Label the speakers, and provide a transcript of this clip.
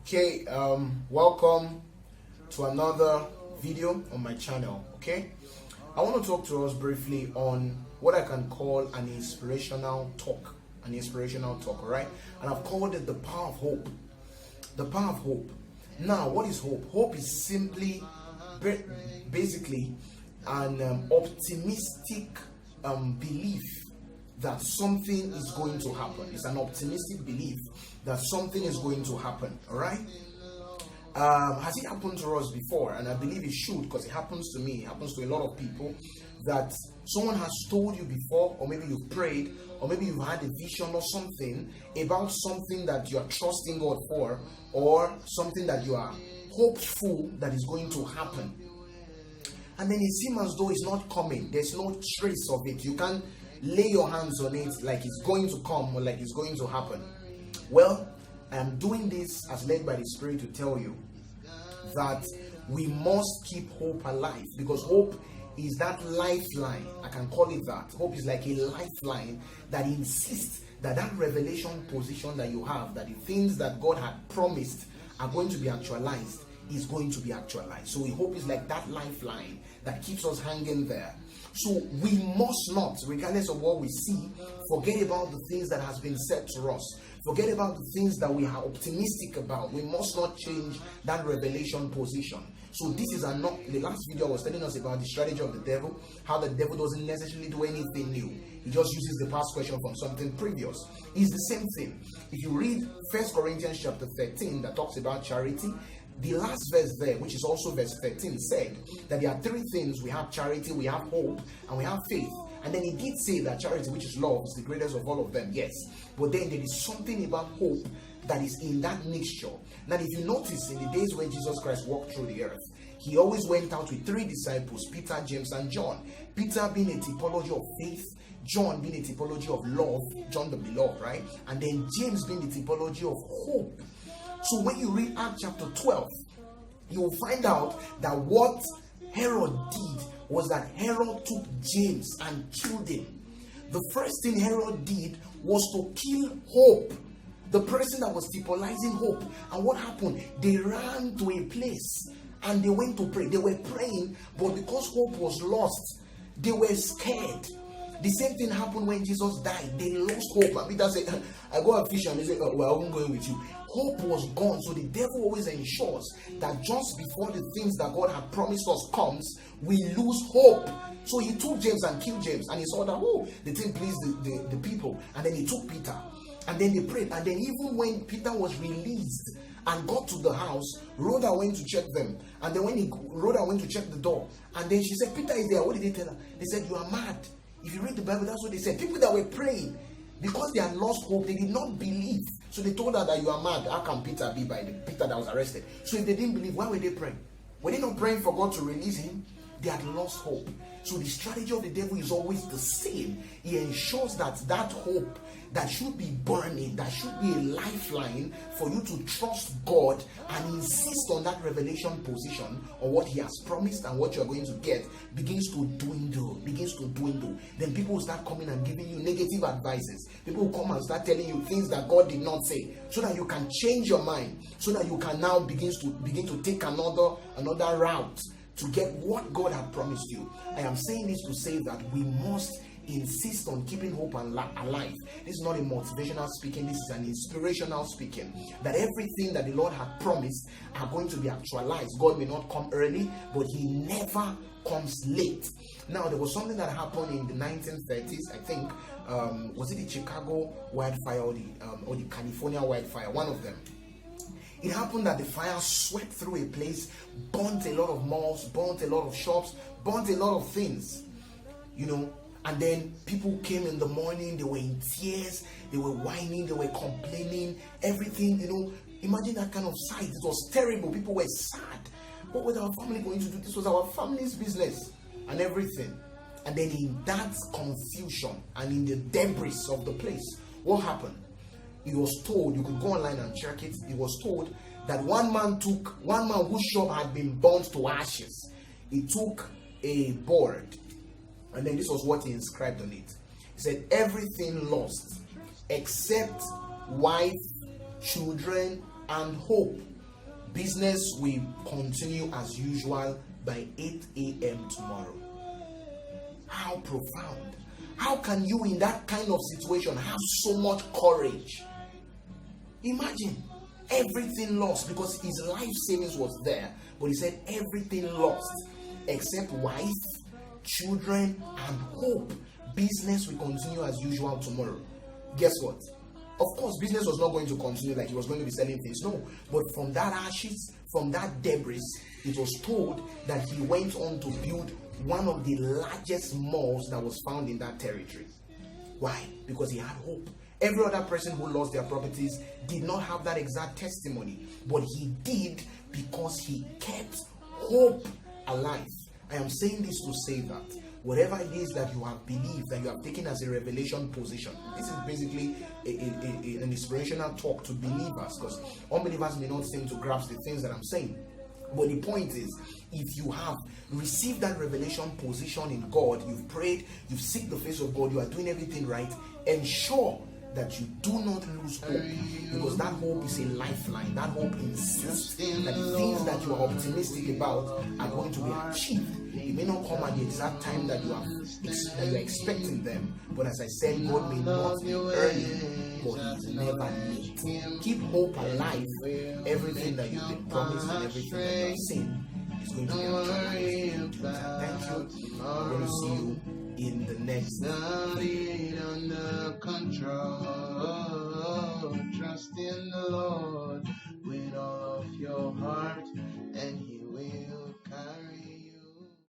Speaker 1: Okay, welcome to another video on my channel. Okay, I want to talk to us briefly on what I can call an inspirational talk. All right, and I've called it the power of hope. The power of hope. Now, what is hope? Hope is simply, basically, an optimistic belief that something is going to happen. It's an optimistic belief that something is going to happen. All right. Has it happened to us before? And I believe it should, because it happens to me. It happens to a lot of people, that someone has told you before, or maybe you've prayed, or maybe you've had a vision or something about something that you are trusting God for, or something that you are hopeful that is going to happen. And then it seems as though it's not coming. There's no trace of it. You can't lay your hands on it like it's going to come or like it's going to happen. Well, I am doing this as led by the Spirit to tell you that we must keep hope alive, because hope is that lifeline. I can call it that. Hope is like a lifeline that insists that that revelation position that you have, that the things that God had promised are going to be actualized, is going to be actualized. So hope is like that lifeline that keeps us hanging there. So we must not, regardless of what we see, forget about the things that has been said to us. Forget about the things that we are optimistic about. We must not change that revelation position. So this is not the last video I was telling us about the strategy of the devil, how the devil doesn't necessarily do anything new. He just uses the past question from something previous. It's the same thing. If you read 1 Corinthians chapter 13 that talks about charity, the last verse there, which is also verse 13, said that there are three things. We have charity, we have hope, and we have faith. And then he did say that charity, which is love, is the greatest of all of them, yes. But then there is something about hope that is in that mixture. Now, if you notice, in the days when Jesus Christ walked through the earth, he always went out with three disciples, Peter, James, and John. Peter being a typology of faith, John being a typology of love, John the beloved, right? And then James being the typology of hope. So when you read Acts chapter 12, you will find out that what Herod did was that Herod took James and killed him. The first thing Herod did was to kill hope, the person that was typolizing hope. And what happened? They ran to a place and they went to pray. They were praying, but because hope was lost, they were scared. The same thing happened when Jesus died. They lost hope. And Peter said, I go and fish, and they said, well, I'm going with you. Hope was gone. So the devil always ensures that just before the things that God had promised us comes, we lose hope. So he took James and killed James, and he saw that, the thing pleased the people. And then he took Peter, and then they prayed. And then even when Peter was released and got to the house, Rhoda went to check them. And then when Rhoda went to check the door, and then she said, Peter is there. What did they tell her? They said, you are mad. If you read the Bible, that's what they said. People that were praying, because they had lost hope, they did not believe. So they told her that you are mad. How can Peter be by the Peter that was arrested? So if they didn't believe, why were they praying? Were they not praying for God to release him? They had lost hope. So the strategy of the devil is always the same. He ensures that that hope that should be burning, that should be a lifeline for you to trust God and insist on that revelation position or what he has promised and what you're going to get begins to dwindle. Then people will start coming and giving you negative advices. People will come and start telling you things that God did not say, so that you can change your mind, so that you can now begin to take another route to get what God had promised you. I am saying this to say that we must insist on keeping hope alive. This is not a motivational speaking, this is an inspirational speaking. That everything that the Lord had promised are going to be actualized. God may not come early, but he never comes late. Now, there was something that happened in the 1930s, I think. Was it the Chicago wildfire or the California wildfire? One of them. It happened that the fire swept through a place, burnt a lot of malls, burnt a lot of shops, burnt a lot of things, and then people came in the morning, they were in tears, they were whining, they were complaining, everything, imagine that kind of sight. It was terrible. People were sad. What was our family going to do? This was our family's business and everything. And then in that confusion and in the debris of the place, what happened? It was told, you could go online and check it, it was told that one man whose shop had been burnt to ashes. He took a board, and then this was what he inscribed on it. He said, everything lost except wife, children, and hope. Business will continue as usual by 8 a.m. tomorrow. How profound. How can you in that kind of situation have so much courage? Imagine everything lost, because his life savings was there, but he said everything lost except wife, children, and hope. Business will continue as usual tomorrow. Guess what? Of course, business was not going to continue like he was going to be selling things. No. But from that ashes, from that debris, it was told that he went on to build one of the largest malls that was found in that territory. Why? Because he had hope. Every other person who lost their properties did not have that exact testimony, but he did because he kept hope alive. I am saying this to say that whatever it is that you have believed, that you have taken as a revelation position, this is basically an inspirational talk to believers, because unbelievers may not seem to grasp the things that I'm saying. But the point is, if you have received that revelation position in God, you've prayed, you've seeked the face of God, you are doing everything right, ensure that you do not lose hope, because that hope is a lifeline. That hope insists that the things that you are optimistic about are going to be achieved. It may not come at the exact time that you are expecting them, but as I said, God may not be early, but He is never late. Keep hope alive. Everything that you've been promised and everything that you have seen is going to be actualized. Thank you. I'm going to see you in the next video.
Speaker 2: Under control, trust in the Lord with all of your heart.